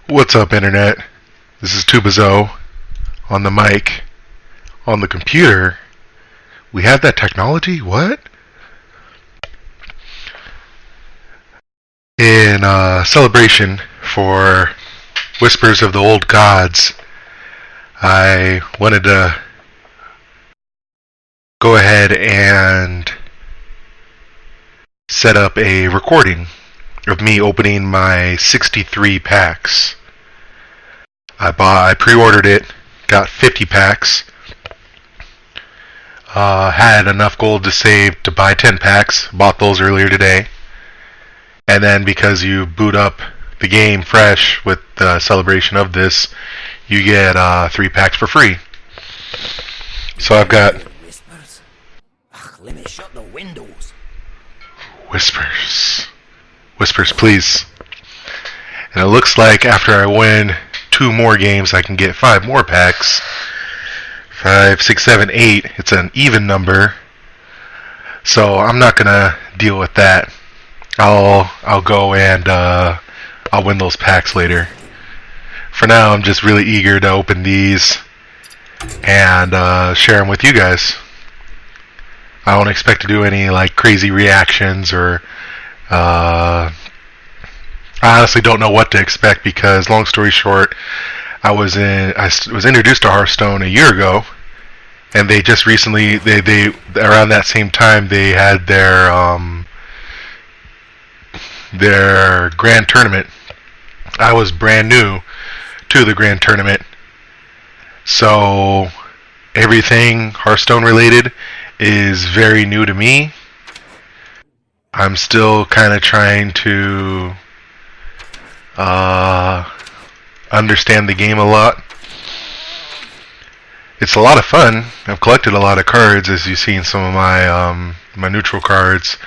What's up, Internet? This is Tubazo on the mic. On the computer? We have that technology? What? In celebration for Whispers of the Old Gods, I wanted to go ahead and set up a recording of me opening my 63 packs. I pre-ordered it, got 50 packs, had enough gold to save to buy 10 packs, bought those earlier today, and then because you boot up the game fresh with the celebration of this, you get 3 packs for free. So I've got Whispers. Ugh, let me shut the windows. Whispers. Whispers, please. And it looks like after I win 2 more games, I can get 5 more packs. 5, 6, 7, 8. It's an even number. So I'm not gonna deal with that. I'll go and I'll win those packs later. For now, I'm just really eager to open these and share them with you guys. I don't expect to do any like crazy reactions or I honestly don't know what to expect because, long story short, I was introduced to Hearthstone a year ago, and they just recently they around that same time they had their grand tournament. I was brand new to the grand tournament, so everything Hearthstone related is very new to me. I'm still kind of trying to understand the game a lot. It's a lot of fun. I've collected a lot of cards, as you've seen some of my my neutral cards,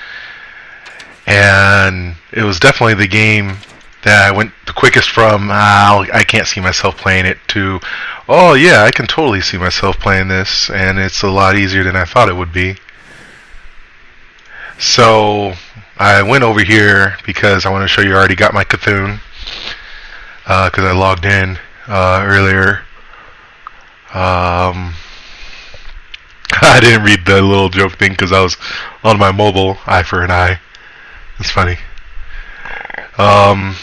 and it was definitely the game that I went the quickest from I can't see myself playing it to, oh yeah, I can totally see myself playing this, and it's a lot easier than I thought it would be. So I went over here because I want to show you I already got my Cthulhu, because I logged in earlier. I didn't read the little joke thing because I was on my mobile, eye for an eye. It's funny. I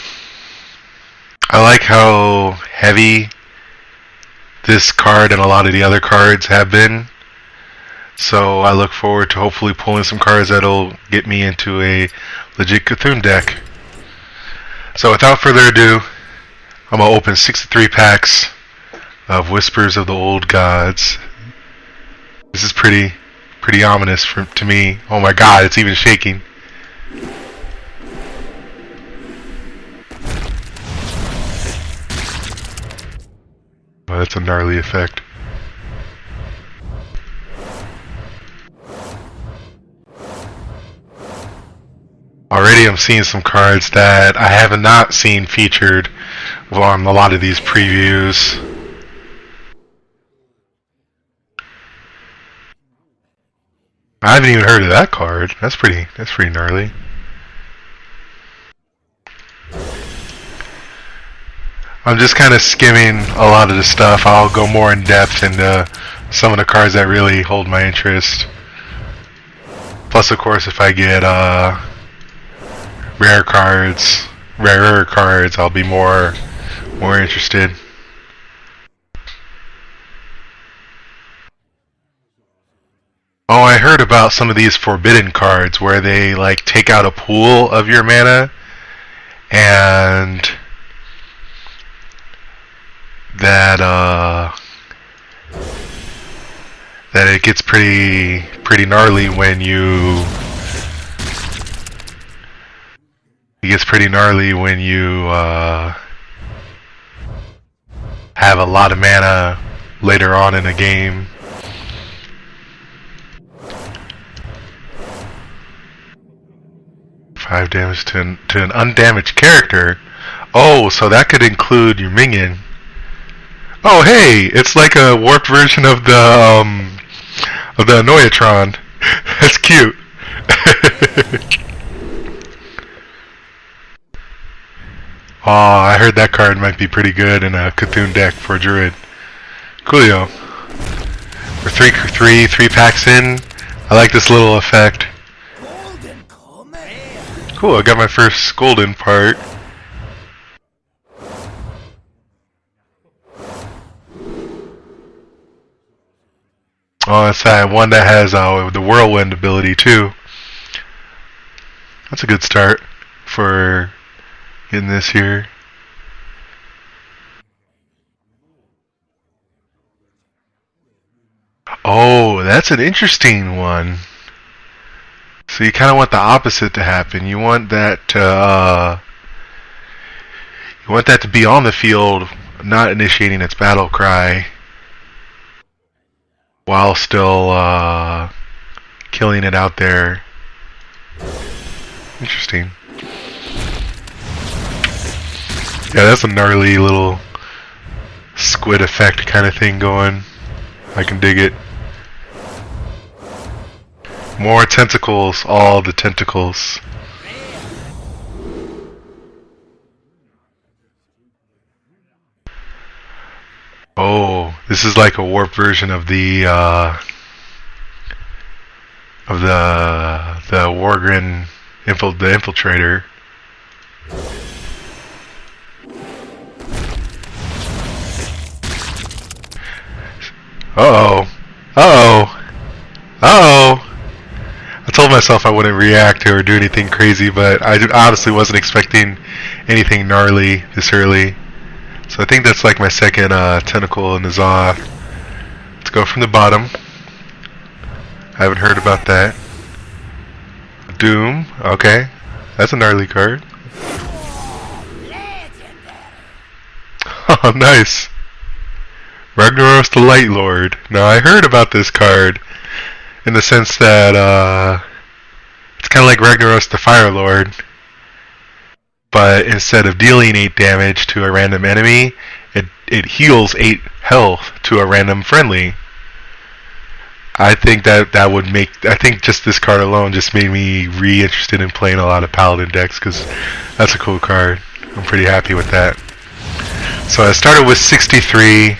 like how heavy this card and a lot of the other cards have been. So I look forward to hopefully pulling some cards that'll get me into a legit Cthulhu deck. So without further ado, I'm going to open 63 packs of Whispers of the Old Gods. This is pretty ominous to me. Oh my god, it's even shaking. Oh, that's a gnarly effect. Already I'm seeing some cards that I have not seen featured on a lot of these previews. I haven't even heard of that card. That's pretty gnarly. I'm just kind of skimming a lot of the stuff. I'll go more in depth into some of the cards that really hold my interest. Plus, of course, if I get rarer cards, I'll be more interested. Oh, I heard about some of these forbidden cards where they like take out a pool of your mana and that it gets pretty gnarly when you have a lot of mana later on in a game. Five damage to an undamaged character. Oh, so that could include your minion. Oh, hey, it's like a warped version of the Noyatron. That's cute. Oh, I heard that card might be pretty good in a Cthulhu deck for a Druid. Coolio. We're three packs in. I like this little effect. Golden come here. Cool, I got my first golden part. Oh, that's that one that has the whirlwind ability too. That's a good start for getting this here. Oh, that's an interesting one. So you kind of want the opposite to happen. You want that to be on the field, not initiating its battle cry, while still killing it out there. Interesting. Yeah, that's a gnarly little squid effect kind of thing going. I can dig it. More tentacles, all the tentacles. Oh, this is like a warped version of the Wargren the infiltrator. Uh-oh. Uh-oh. Uh-oh. I told myself I wouldn't react or do anything crazy, but I honestly wasn't expecting anything gnarly this early. So I think that's like my second tentacle in the Zaw. Let's go from the bottom. I haven't heard about that. Doom. Okay. That's a gnarly card. Oh, nice. Ragnaros the Light Lord. Now, I heard about this card in the sense that it's kind of like Ragnaros the Fire Lord, but instead of dealing 8 damage to a random enemy, it heals 8 health to a random friendly. I think that would make... I think just this card alone just made me re-interested in playing a lot of Paladin decks, because that's a cool card. I'm pretty happy with that. So I started with 63,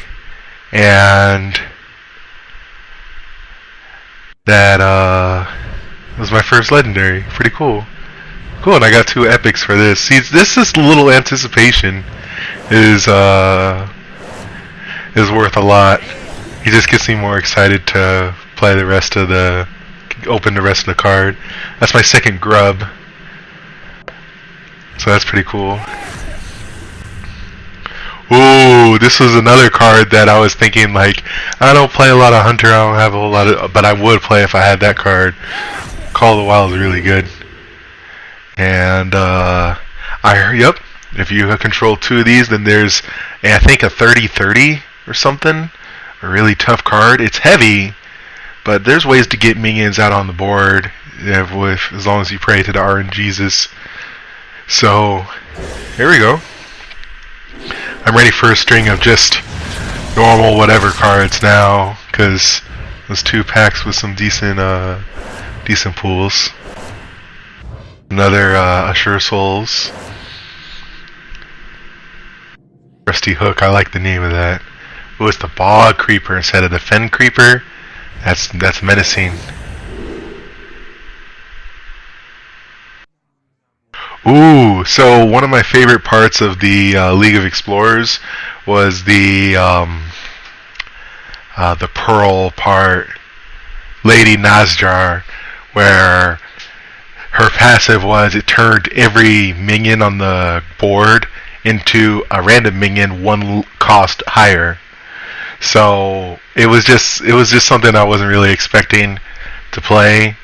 and that was my first legendary. Pretty cool. Cool, and I got 2 epics for this. See, this is little anticipation is worth a lot. It just gets me more excited to play the rest of the... open the rest of the card. That's my second grub. So that's pretty cool. Ooh, this was another card that I was thinking, like, I don't play a lot of Hunter, I don't have a whole lot of... but I would play if I had that card. Call of the Wild is really good. And, yep, if you control 2 of these, then there's, I think, a 30-30 or something. A really tough card. It's heavy, but there's ways to get minions out on the board as long as you pray to the RNGesus. So, here we go. I'm ready for a string of just normal whatever cards now, because those 2 packs with some decent pools. Another Assure Souls. Rusty Hook, I like the name of that. Ooh, it's the Bog Creeper instead of the Fen Creeper. That's menacing. Ooh, so one of my favorite parts of the League of Explorers was the Pearl part, Lady Nazjar, where her passive was it turned every minion on the board into a random minion 1 cost higher. So it was just something I wasn't really expecting to play.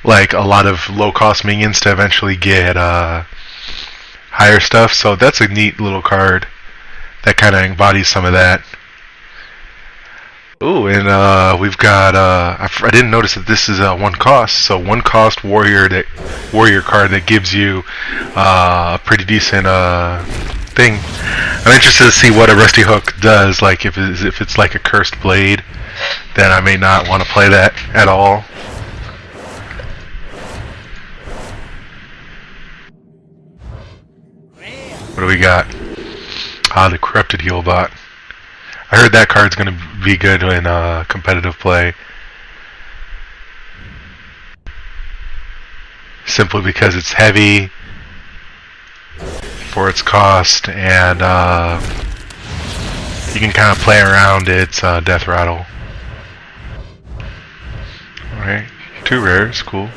Like a lot of low cost minions to eventually get higher stuff. So that's a neat little card that kind of embodies some of that. Ooh, and we've got I didn't notice that this is 1 cost. So 1 cost warrior card that gives you a pretty decent thing. I'm interested to see what a Rusty Hook does. Like if it's like a cursed blade, then I may not want to play that at all. What do we got? Ah, the Corrupted Heal Bot. I heard that card's going to be good in competitive play. Simply because it's heavy for its cost, and you can kind of play around its death rattle. Alright, 2 rares, cool.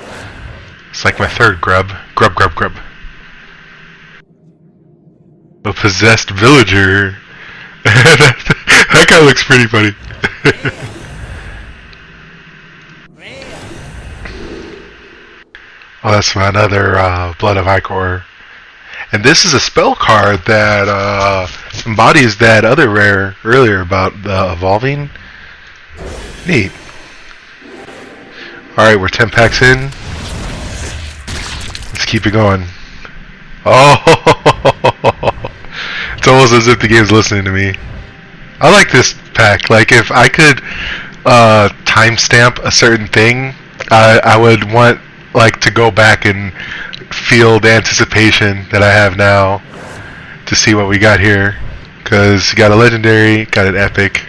It's like my 3rd grub. Grub. A possessed villager. That guy looks pretty funny. Oh, that's another Blood of Icor. And this is a spell card that embodies that other rare earlier about the evolving. Neat. Alright, we're 10 packs in. Let's keep it going. Oh! It's almost as if the game's listening to me. I like this pack. Like, if I could timestamp a certain thing, I would want to go back and feel the anticipation that I have now to see what we got here. Because you got a legendary, got an epic,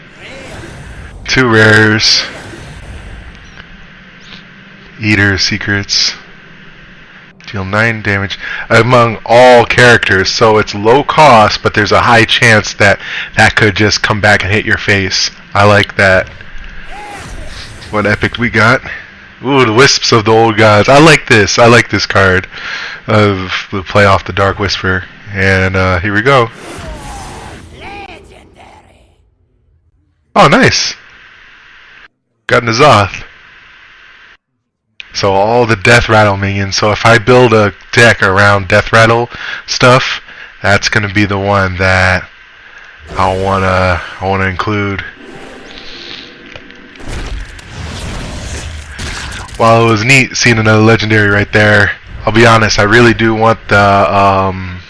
2 rares, Eater Secrets, deal 9 damage among all characters, so it's low cost, but there's a high chance that that could just come back and hit your face. I like that. What epic we got? Ooh, the Wisps of the Old Gods. I like this. I like this card of the play off the Dark Whisper. And here we go. Legendary. Oh, nice. Got Nazoth. So all the Death Rattle minions. So if I build a deck around Death Rattle stuff, that's gonna be the one that I wanna include. While it was neat seeing another legendary right there, I'll be honest, I really do want the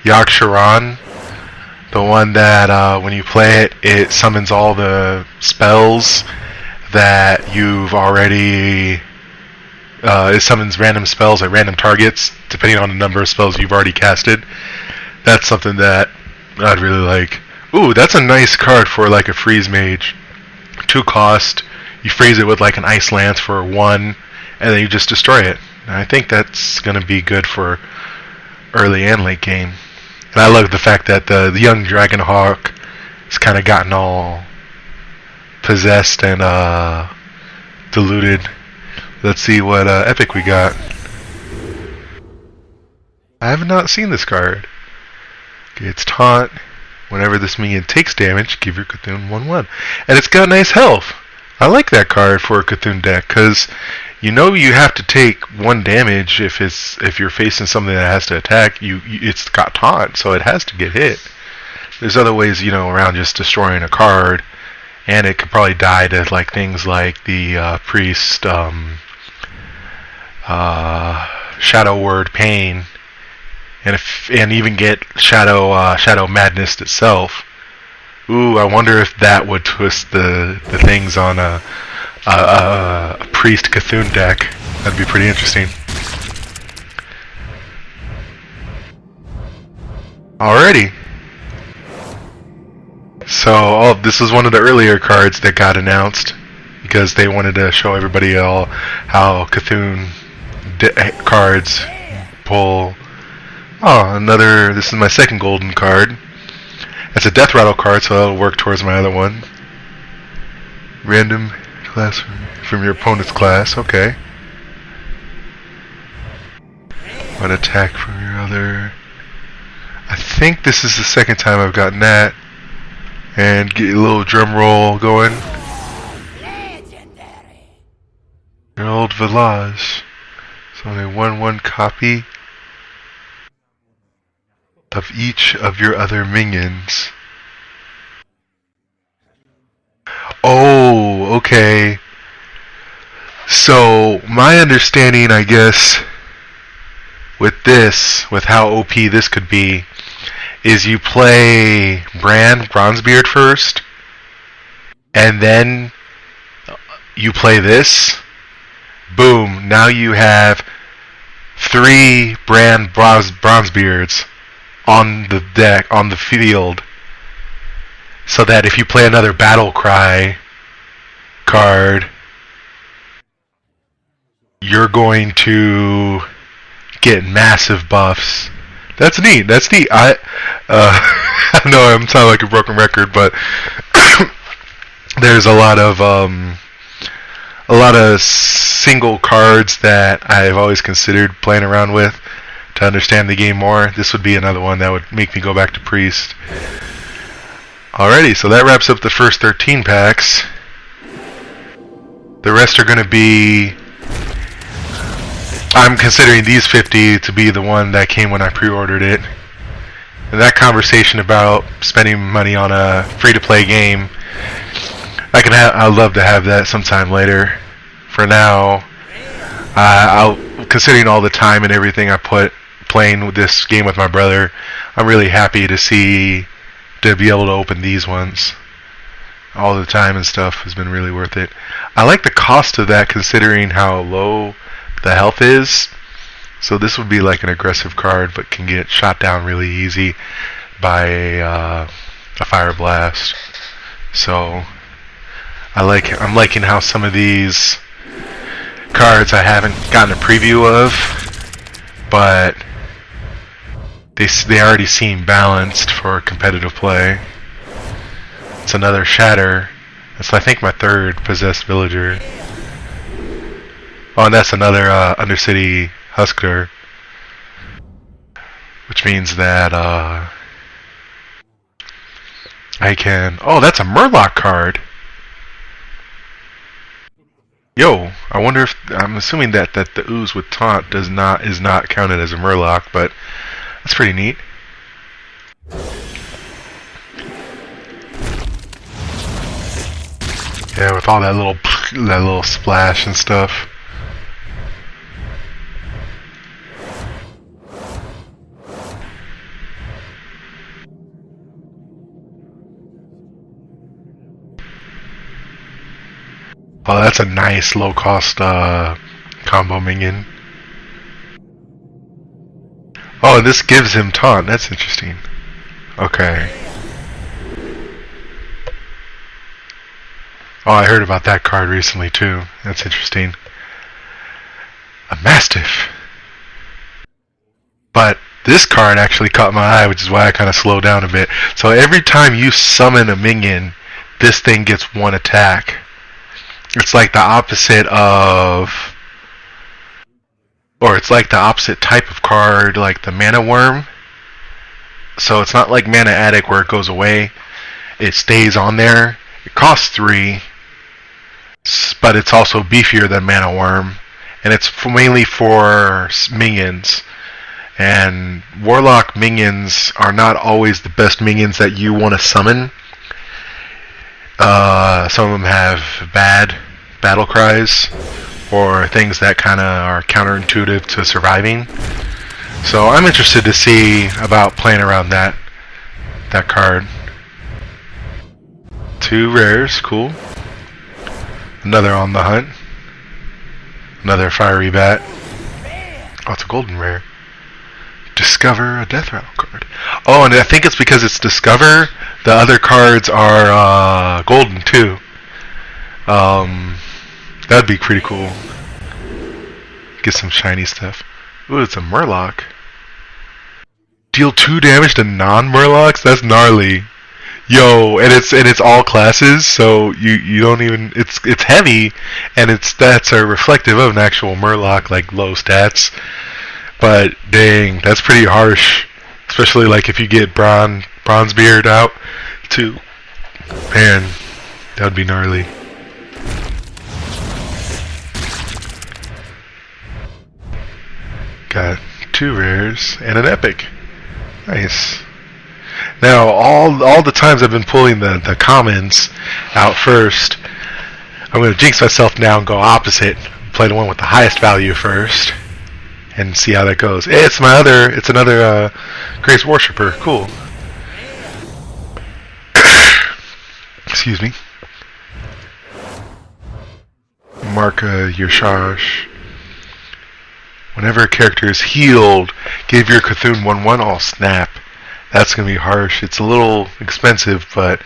Yaksharan, the one that when you play it, it summons all the spells that you've already. It summons random spells at random targets, depending on the number of spells you've already casted. That's something that I'd really like. Ooh, that's a nice card for like a freeze mage. 2 cost. You freeze it with like an Ice Lance for 1, and then you just destroy it. And I think that's going to be good for early and late game. And I love the fact that the young Dragonhawk has kind of gotten all possessed and diluted. Let's see what epic we got. I have not seen this card. Okay, it's Taunt. Whenever this minion takes damage, give your Cthulhu 1/1. And it's got nice health. I like that card for a Cthulhu deck, because you know you have to take 1 damage if you're facing something that has to attack. It's got Taunt, so it has to get hit. There's other ways, around just destroying a card, and it could probably die to like things like the Priest, Shadow Word Pain, and even get Shadow Madness itself. Ooh, I wonder if that would twist the things on a Priest Cthulhu deck. That'd be pretty interesting. Alrighty. So, this was one of the earlier cards that got announced because they wanted to show everybody how Cthulhu cards pull. Oh, this is my 2nd golden card. It's a Death Rattle card, so that'll work towards my other one. Random class from your opponent's class, okay. What attack from your other... I think this is the 2nd time I've gotten that. And get a little drum roll going. Legendary. Your old Village. So only 1/1 copy of each of your other minions. Oh, okay. So, my understanding, I guess, with how OP this could be, is you play Bronzebeard first, and then you play this. Boom, now you have 3 Bronzebeards on the deck, on the field, so that if you play another battle cry card, you're going to get massive buffs. That's neat. That's neat. I know I'm sounding like a broken record, but there's a lot of single cards that I've always considered playing around with to understand the game more. This would be another one that would make me go back to Priest. Alrighty, so that wraps up the first 13 packs. The rest are going to be... I'm considering these 50 to be the one that came when I pre-ordered it. And that conversation about spending money on a free-to-play game, I'd love to have that sometime later. For now, considering all the time and everything I put playing with this game with my brother, I'm really happy to be able to open these ones. All the time and stuff has been really worth it. I like the cost of that considering how low the health is. So this would be like an aggressive card, but can get shot down really easy by a fire blast. So I'm liking how some of these cards I haven't gotten a preview of, but they already seem balanced for competitive play. It's another Shatter. That's I think my third possessed villager. Oh, and that's another Undercity Husker, which means that I can. Oh, that's a Murloc card. Yo, I wonder if I'm assuming that the ooze with taunt is not counted as a Murloc, but that's pretty neat. Yeah, with all that little splash and stuff. Oh, that's a nice low-cost combo minion. Oh, this gives him taunt. That's interesting. Okay. Oh, I heard about that card recently too. That's interesting. A Mastiff. But this card actually caught my eye, which is why I kind of slowed down a bit. So every time you summon a minion, this thing gets one attack. It's like the opposite of... Or it's like the opposite type of card, like the Mana Worm. So it's not like Mana Addict where it goes away. It stays on there. It costs 3, but it's also beefier than Mana Worm. And it's mainly for minions. And Warlock minions are not always the best minions that you want to summon. Some of them have bad battle cries, or things that kind of are counterintuitive to surviving. So I'm interested to see about playing around that card. 2 rares, cool. Another on the hunt. Another fiery bat. Oh, it's a golden rare. Discover a death rattle card. Oh, and I think it's because it's discover. The other cards are golden too. That'd be pretty cool. Get some shiny stuff. Ooh, it's a Murloc. Deal 2 damage to non-Murlocs? That's gnarly. Yo, and it's all classes, so you don't even it's heavy, and its stats are reflective of an actual Murloc, like low stats. But dang, that's pretty harsh. Especially like if you get Bronzebeard out too. Man, that would be gnarly. Got 2 rares and an epic. Nice. Now all the times I've been pulling the commons out first, I'm gonna jinx myself now and go opposite. Play the one with the highest value first, and see how that goes. It's another Grace Worshipper. Cool. Excuse me. Marka Yashash. Whenever a character is healed, give your Cthulhu 1/1 all snap. That's gonna be harsh. It's a little expensive, but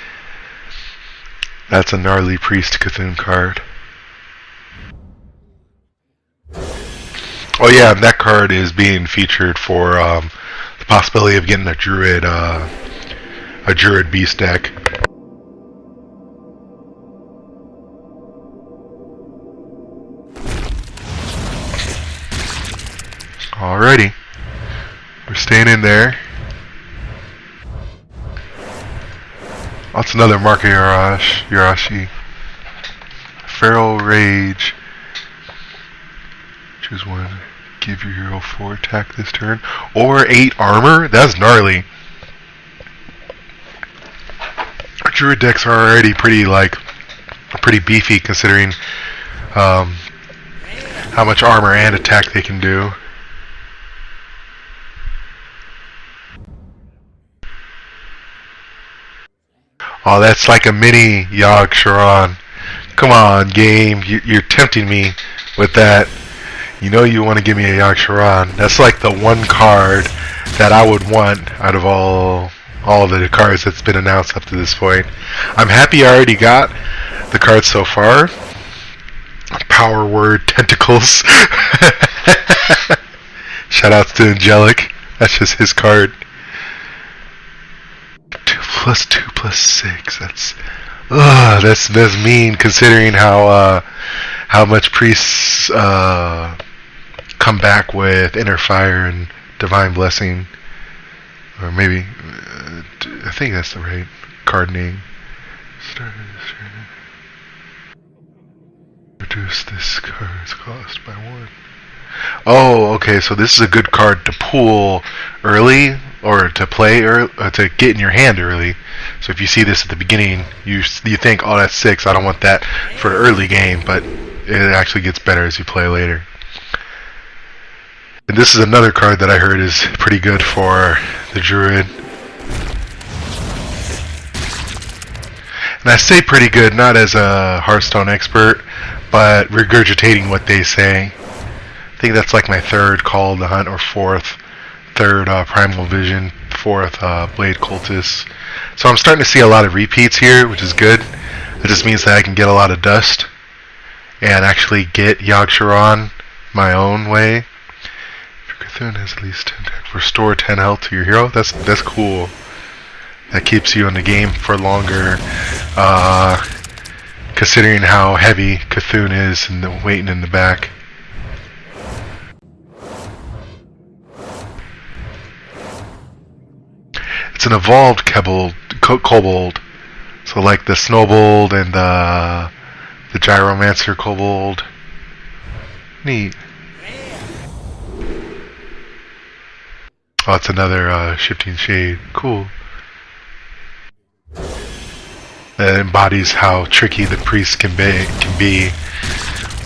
that's a gnarly Priest Cthulhu card. Oh yeah, and that card is being featured for the possibility of getting a Druid Beast deck. Alrighty, we're staying in there. That's another Mark Yarashi. Feral Rage. Choose one. Give your hero 4 attack this turn. Or 8 armor? That's gnarly. Our Druid decks are already pretty beefy considering how much armor and attack they can do. Oh, that's like a mini Yogg Saron. Come on, game. You're tempting me with that. You know you want to give me a Yogg Saron. That's like the one card that I would want out of all of the cards that's been announced up to this point. I'm happy I already got the cards so far. Power Word Tentacles. Shoutouts to Angelic. That's just his card. 2+2+6. That's mean considering how much priests come back with Inner Fire and Divine Blessing, or maybe I think that's the right card name. Reduce this card's cost by 1. Oh, okay. So this is a good card to pool early, or to play, or to get in your hand early. So if you see this at the beginning, you think, oh, that's 6. I don't want that for early game, but it actually gets better as you play later. And this is another card that I heard is pretty good for the Druid. And I say pretty good, not as a Hearthstone expert, but regurgitating what they say. I think that's like my 3rd Call of the Hunt, or 4th. 3rd Primal Vision, 4th Blade Cultist. So I'm starting to see a lot of repeats here, which is good. It just means that I can get a lot of dust and actually get Yogg Saron my own way. If your Cthulhu has at least 10 attack, restore 10 health to your hero. That's cool. That keeps you in the game for longer, considering how heavy Cthulhu is and the waiting in the back. It's an evolved kobold, so like the Snowbold and the Gyromancer kobold. Neat. Oh, it's another Shifting Shade. Cool. That embodies how tricky the priest can be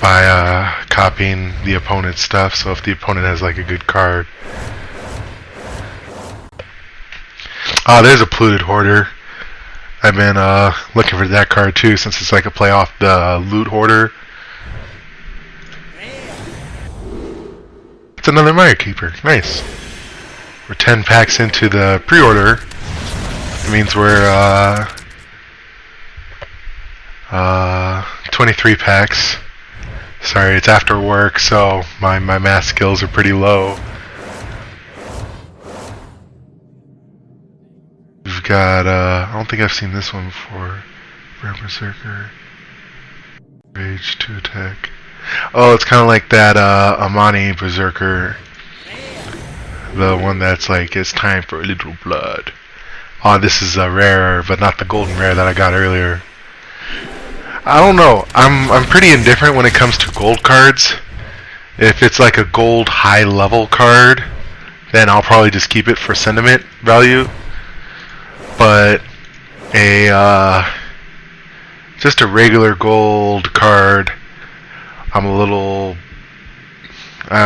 by copying the opponent's stuff. So if the opponent has like a good card. Oh, there's a Polluted Hoarder. I've been looking for that card too, since it's like a play off the Loot Hoarder. It's another Mire Keeper. Nice. We're 10 packs into the pre-order. It means we're 23 packs. Sorry, it's after work, so my math skills are pretty low. We've got, I don't think I've seen this one before. Rare Berserker. Rage 2 attack. Oh, it's kind of like that Amani Berserker. The one that's like, it's time for a little blood. Oh, this is a rare, but not the golden rare that I got earlier. I don't know. I'm pretty indifferent when it comes to gold cards. If it's like a gold high level card, then I'll probably just keep it for sentiment value. But just a regular gold card, I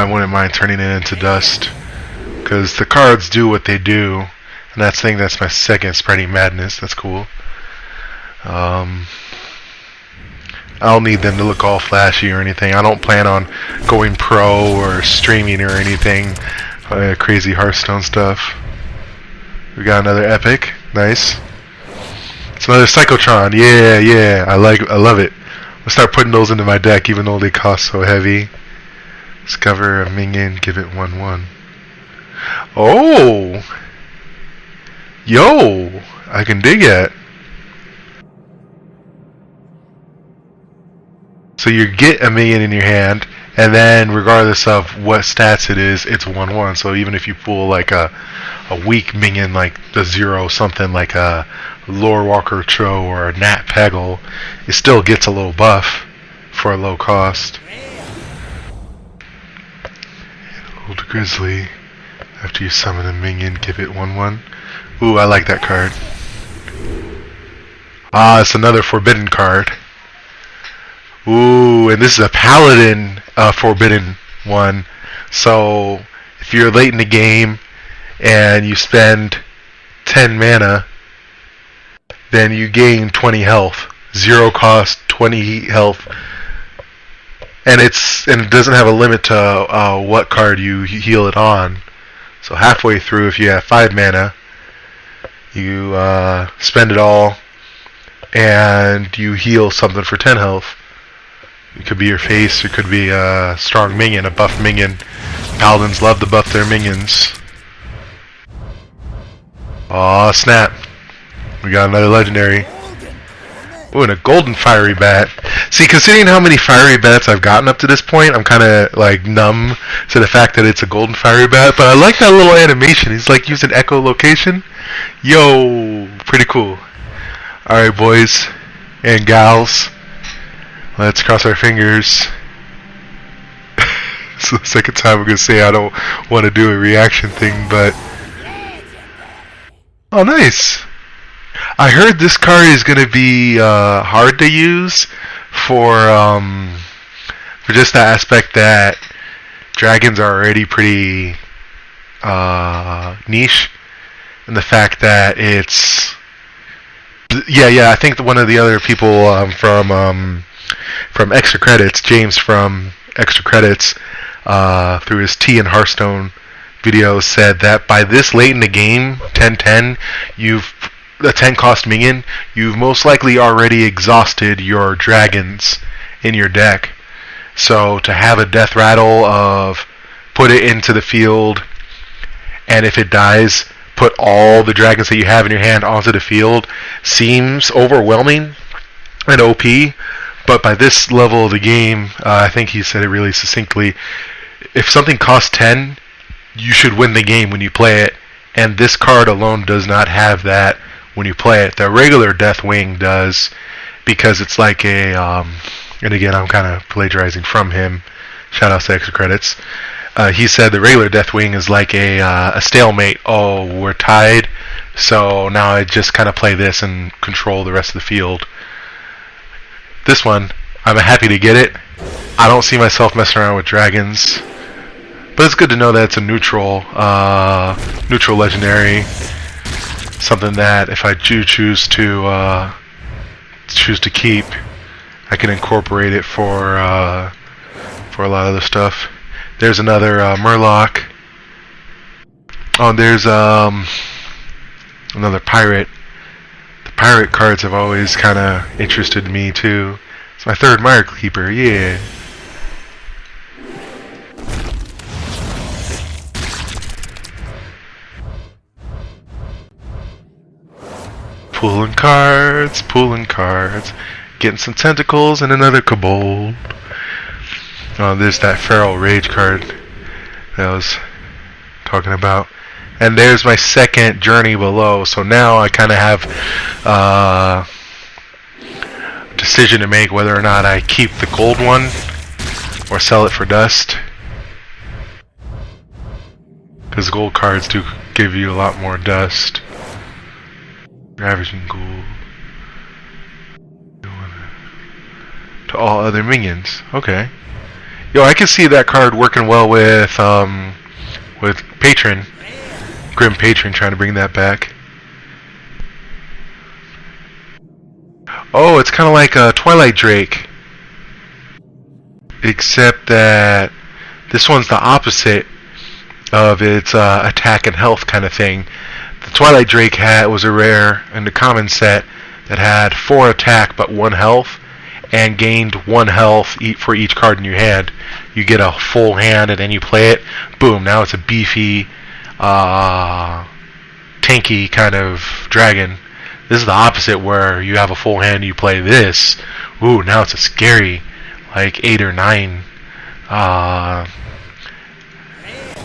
wouldn't mind turning it into dust, because the cards do what they do, and that's my 2nd Spreading Madness. That's cool. I don't need them to look all flashy or anything. I don't plan on going pro or streaming or anything, crazy Hearthstone stuff. We got another epic. Nice. It's another Psychotron. Yeah. I love it. I'll start putting those into my deck, even though they cost so heavy. Discover a minion. Give it 1/1. Oh. Yo. I can dig it. So you get a minion in your hand, and then regardless of what stats it is, it's 1/1. So even if you pull like a weak minion like the 0 something like a Lore Walker Tro or a Nat Peggle, it still gets a little buff for a low cost. Old Grizzly. After you summon a minion, give it 1/1. Ooh, I like that card. Ah, it's another forbidden card. Ooh, and this is a Paladin forbidden one. So if you're late in the game and you spend 10 mana, then you gain 20 health. 0 cost, 20 health. And it doesn't have a limit to what card you heal it on. So halfway through, if you have 5 mana, you spend it all and you heal something for 10 health. It could be your face, it could be a strong minion, a buff minion. Paladins love to buff their minions. Aw, snap. We got another legendary. Ooh, and a golden fiery bat. See, considering how many fiery bats I've gotten up to this point, I'm kind of like numb to the fact that it's a golden fiery bat. But I like that little animation. He's like using echolocation. Yo, pretty cool. Alright, boys and gals. Let's cross our fingers. It's the second time I'm going to say I don't want to do a reaction thing, but... Oh, nice! I heard this card is going to be hard to use for just the aspect that dragons are already pretty niche, and the fact that it's... Yeah, I think one of the other people from Extra Credits, James from Extra Credits, through his Tea and Hearthstone video, said that by this late in the game, 10-10, a 10 cost minion, you've most likely already exhausted your dragons in your deck. So to have a death rattle of put it into the field, and if it dies, put all the dragons that you have in your hand onto the field seems overwhelming and OP. But by this level of the game, I think he said it really succinctly, if something costs 10, you should win the game when you play it. And this card alone does not have that when you play it. The regular Deathwing does, because it's like a, and again, I'm kind of plagiarizing from him. Shout out to Extra Credits. He said the regular Deathwing is like a stalemate. Oh, we're tied, so now I just kind of play this and control the rest of the field. This one, I'm happy to get it. I don't see myself messing around with dragons, but it's good to know that it's a neutral legendary. Something that if I choose to keep, I can incorporate it for a lot of the stuff. There's another Murloc. Oh, there's another pirate. The pirate cards have always kind of interested me too. It's my third Mire Keeper, yeah. Pulling cards. Getting some tentacles and another kobold. Oh, there's that Feral Rage card that I was talking about. And there's my second journey below. So now I kind of have a decision to make whether or not I keep the gold one or sell it for dust. Because gold cards do give you a lot more dust. Ravaging Ghoul. To all other minions. Okay. Yo, I can see that card working well with Patron. Grim Patron, trying to bring that back. Oh, it's kind of like a Twilight Drake. Except that this one's the opposite of its attack and health kind of thing. The Twilight Drake hat was a rare in the common set that had 4 attack but 1 health, and gained 1 health for each card in your hand. You get a full hand and then you play it. Boom, now it's a beefy, tanky kind of dragon. This is the opposite, where you have a full hand and you play this. Ooh, now it's a scary, like 8 or 9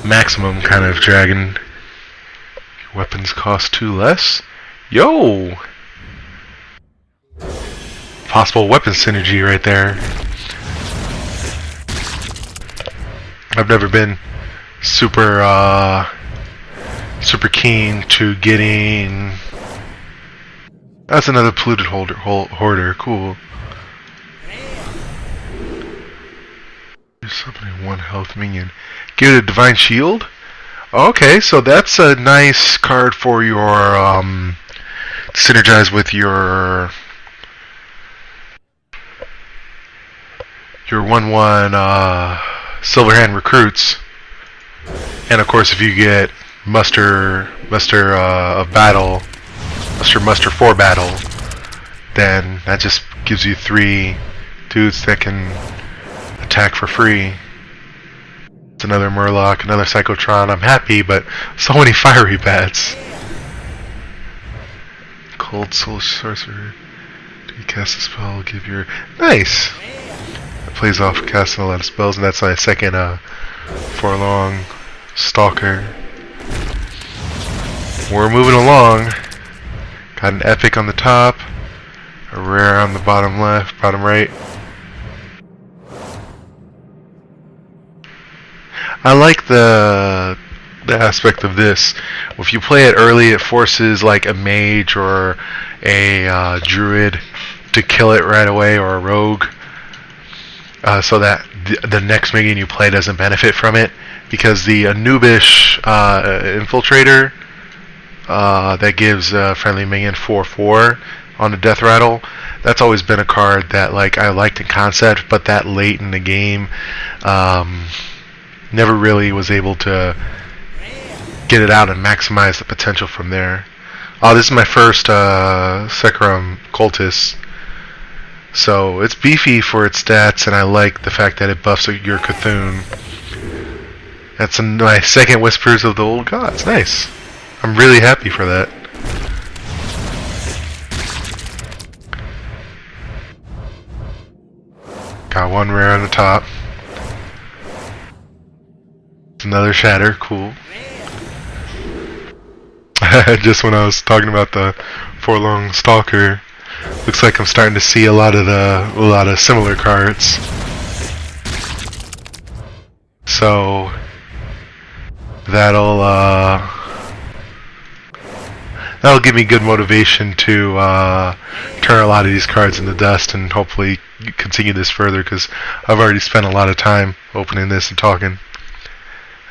maximum kind of dragon. Weapons cost 2 less. Yo! Possible weapon synergy right there. I've never been super keen to getting. That's another polluted hoarder. Cool. There's something 1 health minion. Give it a divine shield. Okay, so that's a nice card for your synergize with your 1/1 Silverhand recruits, and of course if you get muster of battle, muster for battle, then that just gives you 3 dudes that can attack for free. It's another Murloc, another Psychotron. I'm happy, but so many fiery bats. Cold Soul Sorcerer. Do you cast a spell? Give your nice. It plays off casting a lot of spells, and that's my second Forlong Stalker. We're moving along. Got an epic on the top, a rare on the bottom left, bottom right. I like the aspect of this. If you play it early, it forces like a mage or a druid to kill it right away, or a rogue, so that the next minion you play doesn't benefit from it. Because the Anubish Infiltrator that gives a friendly minion 4/4 on the death rattle, that's always been a card that like I liked in concept, but that late in the game, never really was able to get it out and maximize the potential from there. Oh, this is my first Sekrom Cultist, so it's beefy for its stats, and I like the fact that it buffs your Cthulhu. That's my second Whispers of the Old Gods. Nice. I'm really happy for that. Got 1 rare on the top. Another Shatter, cool. Just when I was talking about the Forlong Stalker, looks like I'm starting to see a lot of similar cards. So that'll give me good motivation to turn a lot of these cards into dust and hopefully continue this further, because I've already spent a lot of time opening this and talking.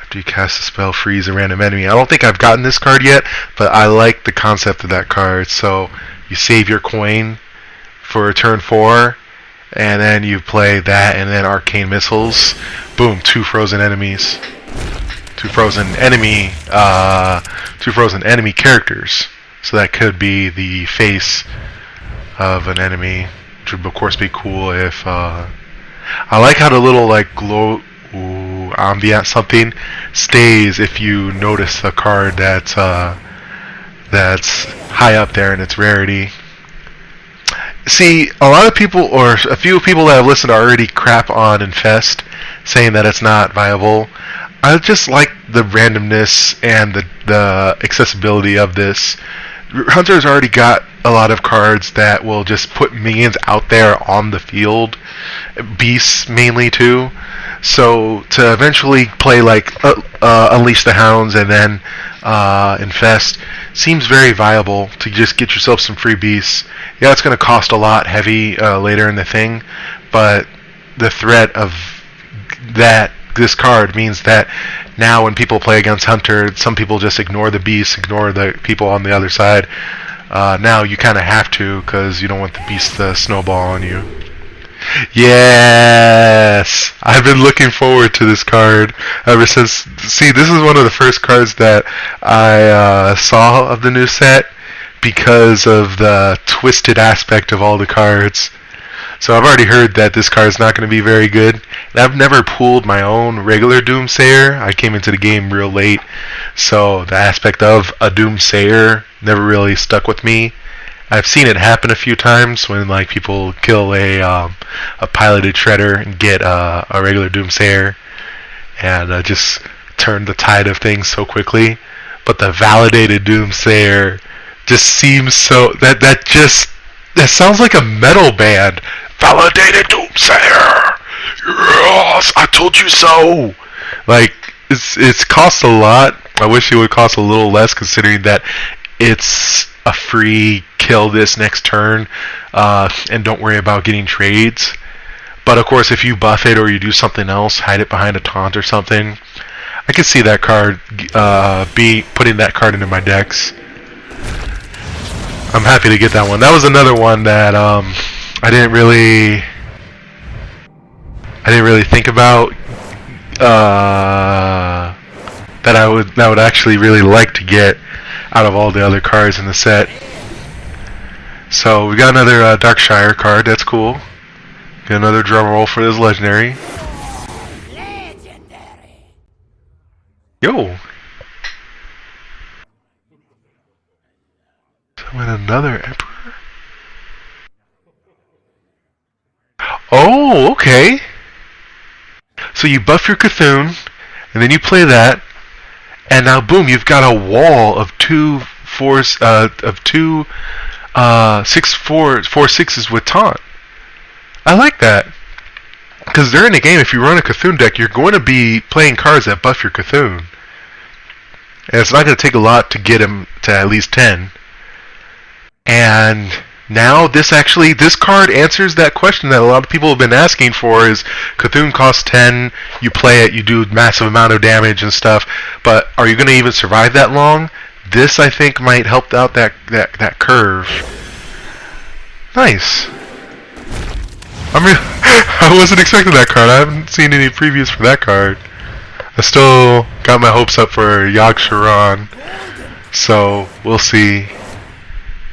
After you cast a spell, freeze a random enemy. I don't think I've gotten this card yet, but I like the concept of that card. So you save your coin for turn 4, and then you play that, and then Arcane Missiles. Boom, 2 frozen enemies. 2 frozen enemy characters. So that could be the face of an enemy, which would of course be cool if I like how the little like glow ambient something stays if you notice a card that's high up there in its rarity. See, a lot of people, or a few people that I've listened to already crap on Infest, saying that it's not viable. I just like the randomness and the accessibility of this. Hunter's already got a lot of cards that will just put minions out there on the field, beasts mainly too. So to eventually play like Unleash the Hounds and then Infest seems very viable to just get yourself some free beasts. Yeah, it's going to cost a lot heavy later in the thing, but the threat of this card means that now when people play against Hunter, some people just ignore the beasts, ignore the people on the other side. Now you kind of have to, because you don't want the beast to snowball on you. Yes! I've been looking forward to this card ever since. See, this is one of the first cards that I saw of the new set because of the twisted aspect of all the cards. So I've already heard that this card is not going to be very good. And I've never pulled my own regular Doomsayer. I came into the game real late, so the aspect of a Doomsayer never really stuck with me. I've seen it happen a few times when like people kill a piloted shredder and get a regular Doomsayer, and just turn the tide of things so quickly. But the validated Doomsayer just seems so that sounds like a metal band. Validated Doomsayer. Yes, I told you so. Like it's cost a lot. I wish it would cost a little less, considering that it's a free kill this next turn, and don't worry about getting trades. But of course, if you buff it or you do something else, hide it behind a taunt or something, I could see that card be putting that card into my decks. I'm happy to get that one. That was another one that I didn't really think about that I would actually really like to get out of all the other cards in the set. So we got another Darkshire card. That's cool. Get another drum roll for this legendary. Legendary. Yo. Summon another Emperor. Oh, okay. So you buff your Cthulhu, and then you play that, and now boom, you've got a wall of two 6/4/6s with taunt. I like that. Because during the game, if you run a Cthulhu deck, you're going to be playing cards that buff your Cthulhu. And it's not going to take a lot to get him to at least 10. And now this card answers that question that a lot of people have been asking for, is Cthulhu costs 10, you play it, you do massive amount of damage and stuff, but are you going to even survive that long? This, I think, might help out that curve. Nice. I wasn't expecting that card. I haven't seen any previews for that card. I still got my hopes up for Yogg Saron, so we'll see.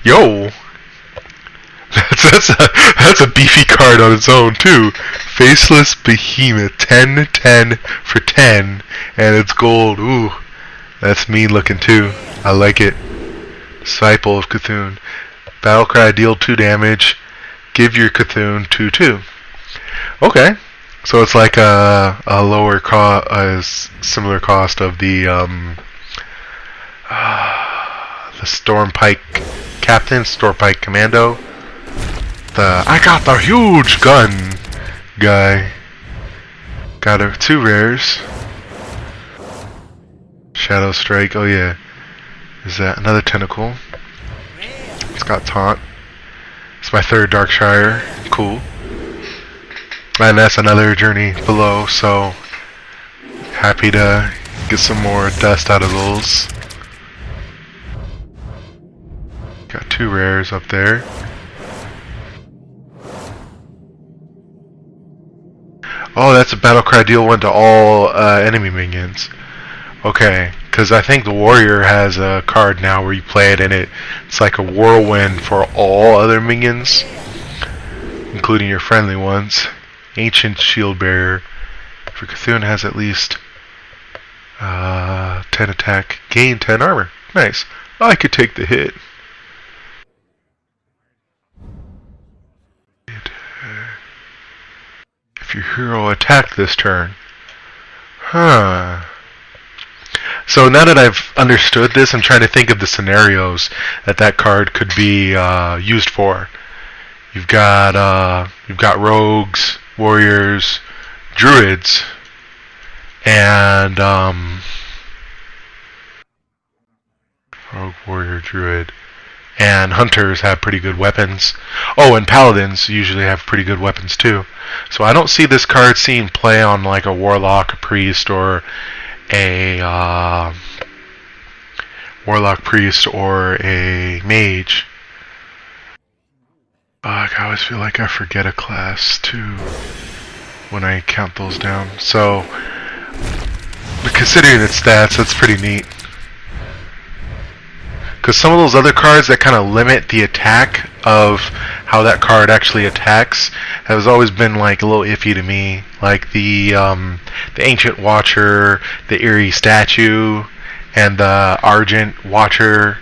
Yo! That's a beefy card on its own, too. Faceless Behemoth, 10/10 for 10, and it's gold. Ooh, that's mean looking too. I like it. Disciple of Cthulhu. Battlecry, deal 2 damage. Give your Cthulhu 2/2. Okay, so it's like a lower similar cost of the Stormpike Captain, Stormpike Commando. I got the huge gun guy. Got 2 rares. Shadow Strike. Oh yeah. Is that another tentacle? It's got taunt. It's my 3rd Darkshire. Cool. And that's another journey below, so happy to get some more dust out of those. Got 2 rares up there. Oh, that's a Battlecry, deal 1 to all enemy minions. Okay, because I think the Warrior has a card now where you play it and it's like a whirlwind for all other minions, including your friendly ones. Ancient Shield Bearer. For Cthulhu has at least 10 attack, gain 10 armor. Nice. I could take the hit. If your hero attacked this turn. Huh. So now that I've understood this, I'm trying to think of the scenarios that card could be used for. You've got rogues, warriors, druids, and rogue, warrior, druid, and hunters have pretty good weapons. Oh, and paladins usually have pretty good weapons too. So I don't see this card seeing play on like a warlock, a priest, or a warlock, priest, or a mage. I always feel like I forget a class too when I count those down. So, but considering its stats, that's pretty neat. Because some of those other cards that kind of limit the attack of how that card actually attacks has always been like a little iffy to me. Like the Ancient Watcher, the Eerie Statue, and the Argent Watcher,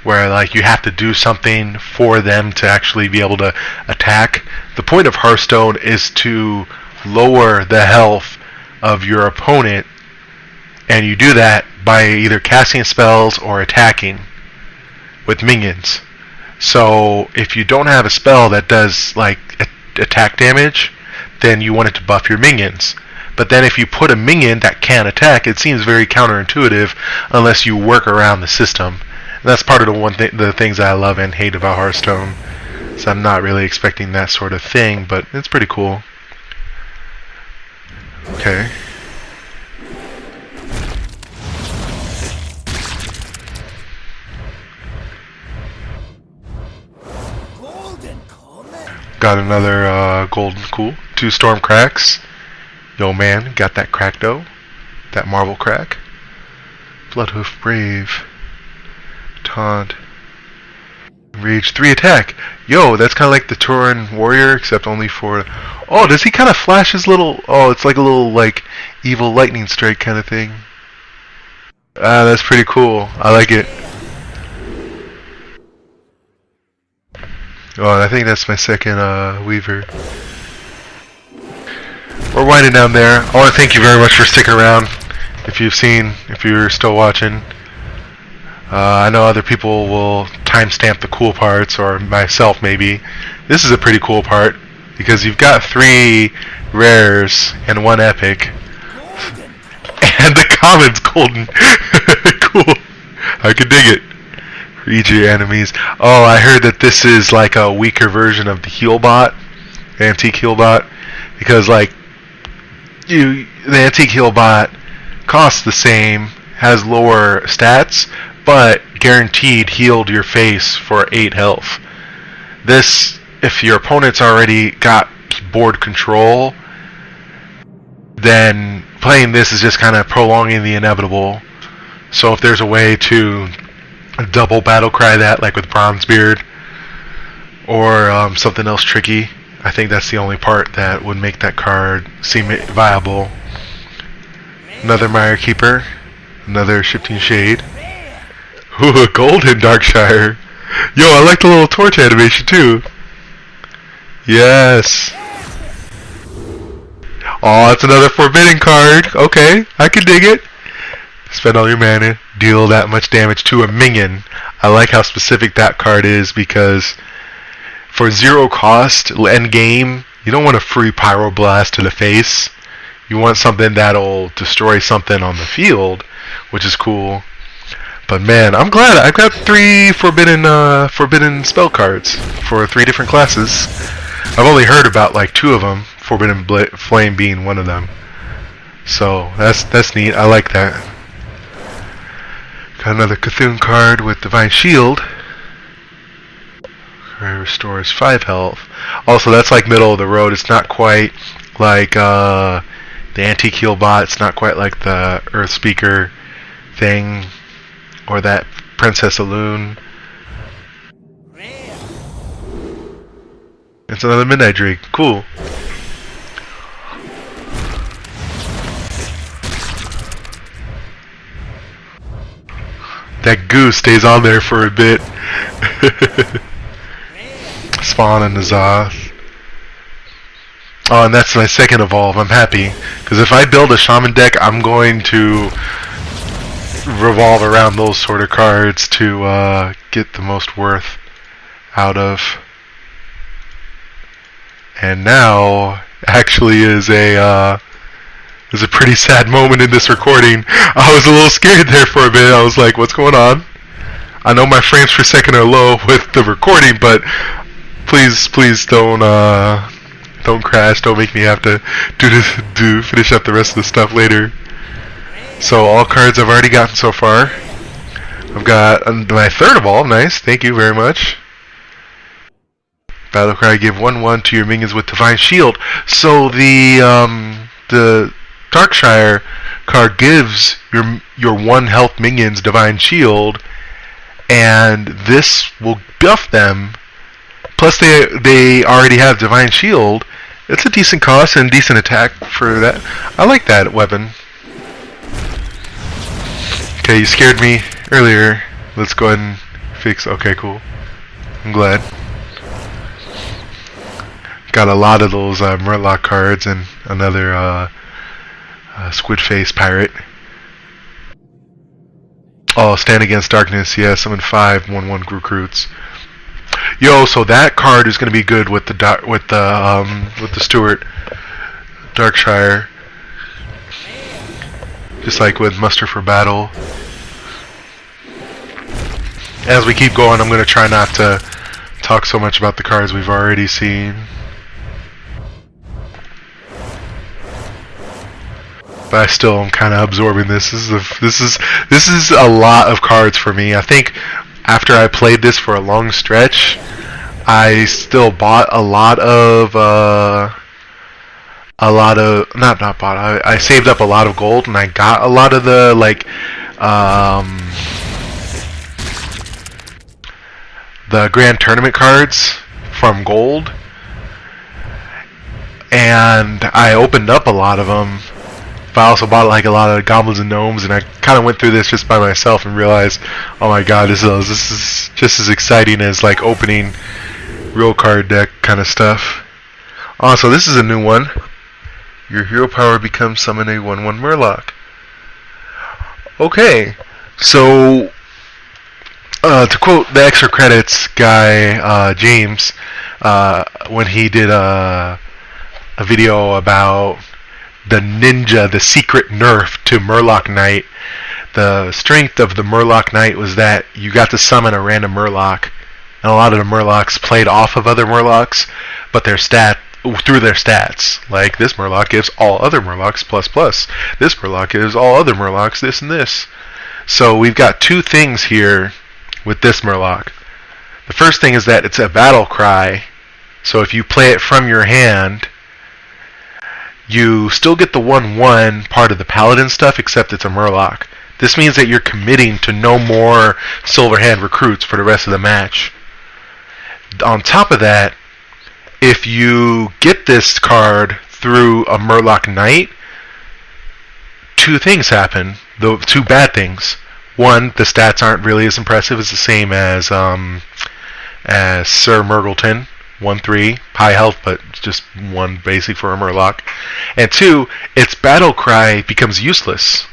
where like you have to do something for them to actually be able to attack. The point of Hearthstone is to lower the health of your opponent, and you do that by either casting spells or attacking with minions. So if you don't have a spell that does like attack damage, then you want it to buff your minions. But then if you put a minion that can attack, it seems very counterintuitive unless you work around the system. And that's part of the things I love and hate about Hearthstone. So I'm not really expecting that sort of thing, but it's pretty cool. Okay. Got another golden cool. 2 storm cracks. Yo man, got that crack though. That marble crack. Bloodhoof brave. Taunt. Rage 3 attack. Yo, that's kind of like the Tauren warrior, except only for... Oh, does he kind of flash his little... Oh, it's like a little like evil lightning strike kind of thing. That's pretty cool. I like it. Oh, I think that's my second Weaver. We're winding down there. I want to thank you very much for sticking around. If you're still watching. I know other people will timestamp the cool parts, or myself maybe. This is a pretty cool part, because you've got 3 rares and 1 epic. And the common's golden. Cool. I can dig it. For each of your enemies. Oh, I heard that this is like a weaker version of the heal bot, the antique heal bot, because like the antique heal bot costs the same, has lower stats, but guaranteed healed your face for 8 health. This, if your opponent's already got board control, then playing this is just kind of prolonging the inevitable. So if there's a way to double battle cry that, like with Bronzebeard, or something else tricky, I think that's the only part that would make that card seem viable. Another Mire Keeper, another Shifting Shade. Ooh, a golden Darkshire. Yo, I like the little torch animation too. Yes. Oh, it's another forbidden card. Okay, I can dig it. Spend all your mana, deal that much damage to a minion. I like how specific that card is, because for 0 cost, end game, you don't want a free Pyroblast to the face. You want something that'll destroy something on the field, which is cool. But man, I'm glad I got 3 forbidden spell cards for 3 different classes. I've only heard about like 2 of them, Forbidden Flame being one of them. So that's neat. I like that. Got another Cthulhu card with Divine Shield. Restores 5 health. Also, that's like middle of the road. It's not quite like the Antique Heal bot. It's not quite like the Earth Speaker thing, or that Princess Alune. It's another Midnight Drake. Cool. That goo stays on there for a bit. Spawn and Nazoth. Oh, and that's my second evolve. I'm happy, because if I build a Shaman deck, I'm going to revolve around those sort of cards to get the most worth out of. And now actually is a pretty sad moment in this recording. I was a little scared there for a bit. I was like, what's going on? I know my frames per second are low with the recording, but please don't crash. Don't make me have to finish up the rest of the stuff later. So all cards I've already gotten so far. I've got my 3rd evolve. Nice. Thank you very much. Battlecry, give 1/1 to your minions with Divine Shield. So the Darkshire card gives your 1 health minions Divine Shield, and this will buff them. Plus they already have Divine Shield. It's a decent cost and decent attack for that. I like that weapon. Okay, you scared me earlier. Let's go ahead and fix. Okay, cool. I'm glad. Got a lot of those Murloc cards and another Squid Face Pirate. Oh, Stand Against Darkness. Yeah, summon 5 1/1 recruits. Yo, so that card is gonna be good with the Stewart Darkshire. Just like with Muster for Battle. As we keep going, I'm gonna try not to talk so much about the cards we've already seen. But I still am kind of absorbing this. This is a lot of cards for me. I think after I played this for a long stretch, I still bought a lot of not bought. I saved up a lot of gold, and I got a lot of the the Grand Tournament cards from gold, and I opened up a lot of them. But I also bought like a lot of goblins and gnomes, and I kind of went through this just by myself and realized, oh my god, this is just as exciting as like opening real card deck kind of stuff. Oh, so this is a new one. Your hero power becomes summon a 1/1 Murloc. Okay, so to quote the extra credits guy, James, when he did a video about the ninja, the secret nerf to Murloc Knight. The strength of the Murloc Knight was that you got to summon a random Murloc, and a lot of the Murlocs played off of other Murlocs, but through their stats. Like, this Murloc gives all other Murlocs ++. This Murloc gives all other Murlocs this and this. So we've got 2 things here with this Murloc. The first thing is that it's a battle cry, so if you play it from your hand, you still get the 1/1 part of the Paladin stuff, except it's a Murloc. This means that you're committing to no more Silverhand recruits for the rest of the match. On top of that, if you get this card through a Murloc Knight, 2 things happen. The 2 bad things. One, the stats aren't really as impressive. It's the same as Sir Murgleton. 1/3, high health, but just 1 basic for a Murloc. And 2, its battle cry becomes useless.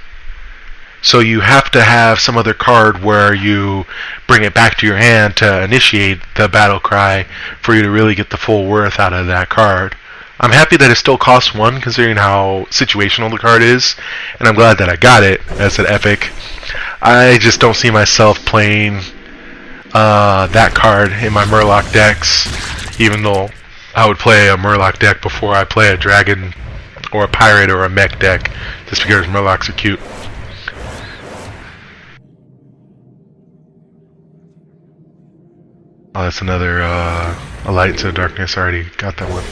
So you have to have some other card where you bring it back to your hand to initiate the battle cry for you to really get the full worth out of that card. I'm happy that it still costs 1, considering how situational the card is, and I'm glad that I got it as an epic. I just don't see myself playing that card in my Murloc decks, even though I would play a Murloc deck before I play a Dragon or a Pirate or a Mech deck, just because Murlocs are cute. Oh, that's another a Light into the Darkness. I already got that one.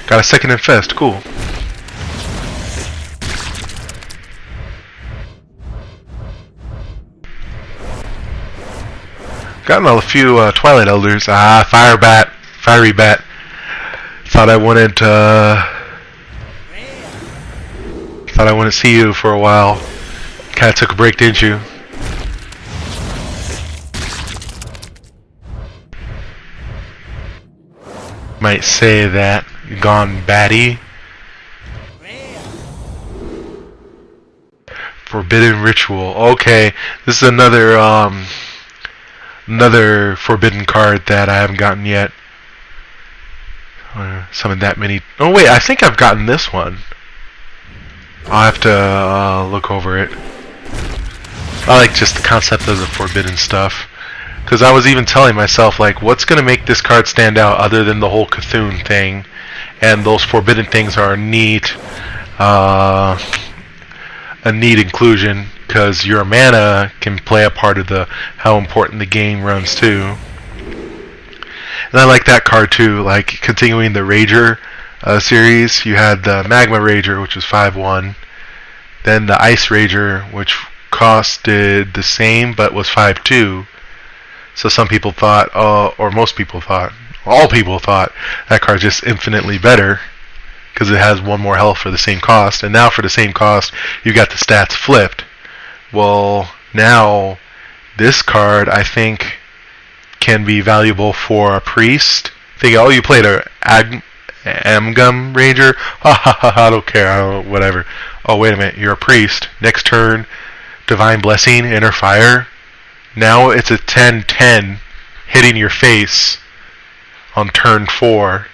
Got a second Infest. Cool. Gotten a few Twilight Elders. Fiery Bat. Thought I wouldn't see you for a while. Kinda took a break, didn't you? Might say that. Gone batty. Forbidden Ritual. Okay, this is another forbidden card that I haven't gotten yet. Summon that many. Oh wait, I think I've gotten this one. I'll have to look over it. I like just the concept of the forbidden stuff. Because I was even telling myself, like, what's going to make this card stand out other than the whole Cthulhu thing? And those forbidden things are a neat inclusion, because your mana can play a part of how important the game runs too. And I like that card too. Like continuing the Rager series, you had the Magma Rager, which was 5/1. Then the Ice Rager, which costed the same but was 5/2. So some people thought, or most people thought, all people thought that card's just infinitely better because it has one more health for the same cost. And now for the same cost, you got the stats flipped. Well, now this card I think can be valuable for a priest. Think, oh, you played a Amgum Ranger? Ha ha ha! I don't care. I don't, whatever. Oh, wait a minute. You're a priest. Next turn, Divine Blessing, Inner Fire. Now it's a 10/10 hitting your face on turn 4.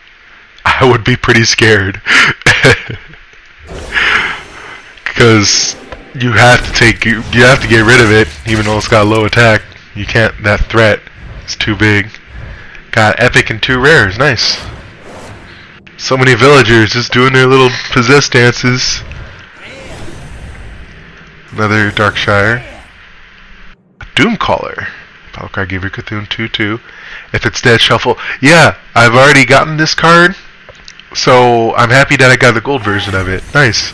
I would be pretty scared. Because you have to get rid of it, even though it's got low attack. You can't, that threat is too big. Got epic and 2 rares, nice. So many villagers just doing their little possess dances. Another Darkshire. Doomcaller. Battlecry give your Cthulhu 2/2. If it's dead, shuffle. Yeah, I've already gotten this card, so I'm happy that I got the gold version of it. Nice.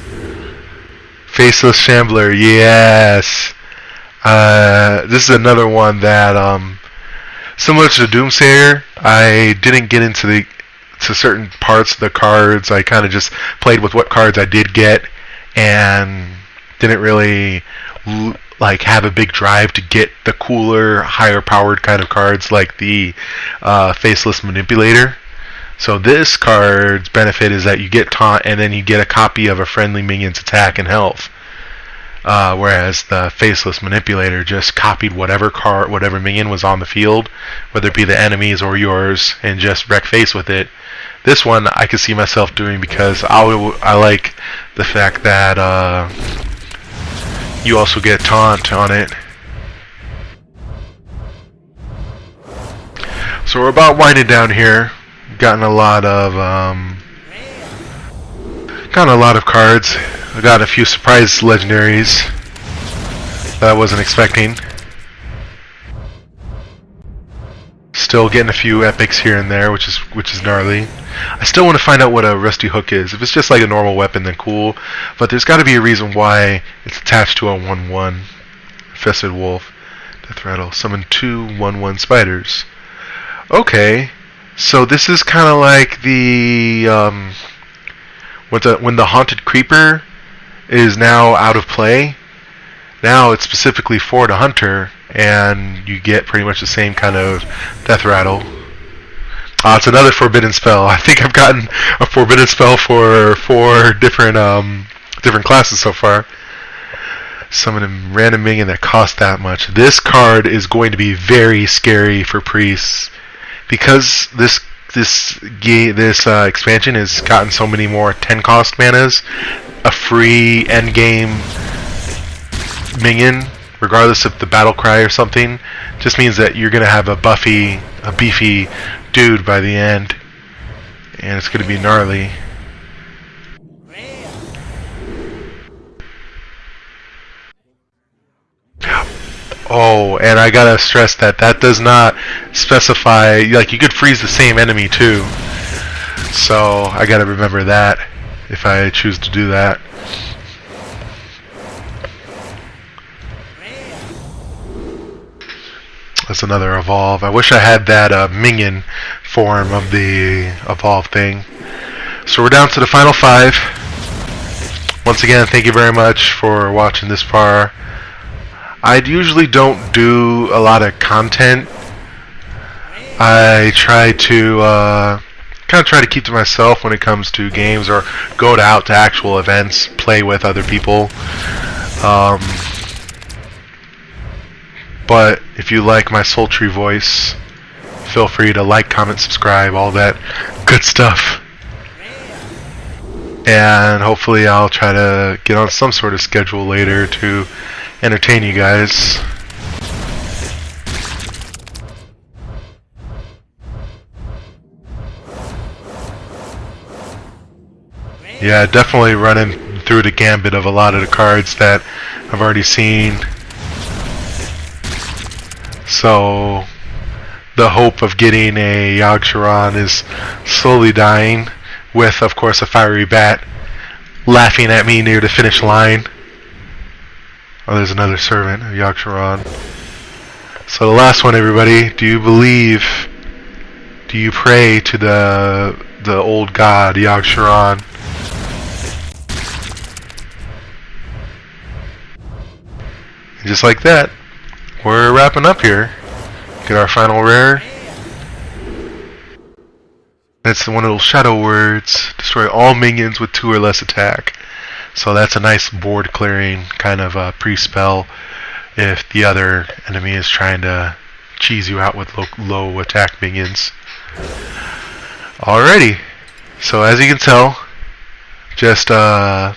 Faceless Shambler. Yes. This is another one that, similar to Doomsayer, I didn't get into certain parts of the cards. I kind of just played with what cards I did get, and didn't really like have a big drive to get the cooler, higher powered kind of cards like the Faceless Manipulator. So this card's benefit is that you get taunt and then you get a copy of a friendly minion's attack and health. Whereas the Faceless Manipulator just copied whatever minion was on the field, whether it be the enemies or yours, and just wreck face with it. This one I could see myself doing because I like the fact that you also get taunt on it. So we're about winding down here. Gotten a lot of cards. I got a few surprise legendaries that I wasn't expecting. Still getting a few epics here and there, which is gnarly. I still want to find out what a Rusty Hook is. If it's just like a normal weapon, then cool. But there's got to be a reason why it's attached to a 1/1. Infested Wolf. Death Rattle. Summon 2 1/1 spiders. Okay. So this is kind of like the when the Haunted Creeper is now out of play. Now it's specifically for the hunter, and you get pretty much the same kind of death rattle. It's another forbidden spell. I think I've gotten a forbidden spell for 4 different classes so far. Summon a random minion that costs that much. This card is going to be very scary for priests because this expansion has gotten so many more 10 cost manas. A free endgame minion, regardless of the battle cry or something, just means that you're gonna have a beefy dude by the end, and it's gonna be gnarly. Oh, and I gotta stress that does not specify, like, you could freeze the same enemy too. So I gotta remember that if I choose to do that. That's another evolve. I wish I had that minion form of the evolve thing. So we're down to the final 5. Once again, thank you very much for watching this far. I usually don't do a lot of content. I try to kind of try to keep to myself when it comes to games, or go out to actual events, play with other people. But if you like my sultry voice, feel free to like, comment, subscribe, all that good stuff. And hopefully I'll try to get on some sort of schedule later to entertain you guys. Yeah, definitely running through the gambit of a lot of the cards that I've already seen. So the hope of getting a Yogg-Saron is slowly dying, with, of course, a fiery bat laughing at me near the finish line. Oh, there's another servant of Yogg-Saron. So the last one, everybody. Do you pray to the old god, Yogg-Saron? And just like that, we're wrapping up here. Get our final rare. That's one of those shadow words. Destroy all minions with 2 or less attack. So that's a nice board clearing kind of pre-spell if the other enemy is trying to cheese you out with low attack minions. Alrighty. So as you can tell, just I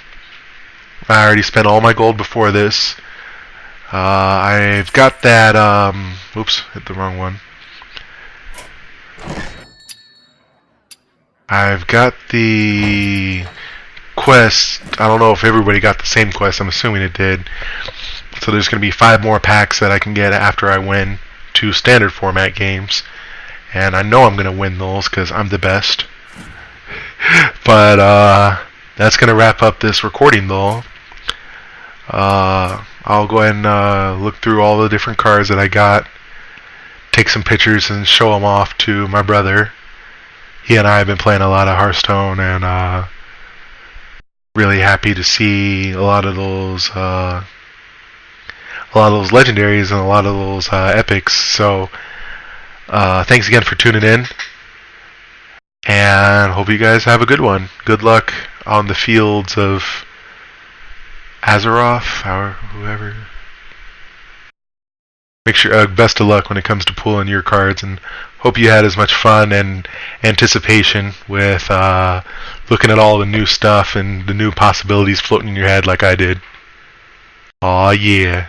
already spent all my gold before this. I've got that, oops, hit the wrong one. I've got the quest. I don't know if everybody got the same quest. I'm assuming it did. So there's going to be 5 more packs that I can get after I win 2 standard format games. And I know I'm going to win those because I'm the best. But that's going to wrap up this recording though. I'll go ahead and look through all the different cards that I got, take some pictures and show them off to my brother. He and I have been playing a lot of Hearthstone, and really happy to see a lot of those legendaries and a lot of those epics. So thanks again for tuning in, and hope you guys have a good one. Good luck on the fields of Azeroth, or whoever. Make sure, best of luck when it comes to pulling your cards, and hope you had as much fun and anticipation with looking at all the new stuff and the new possibilities floating in your head like I did. Aw, yeah.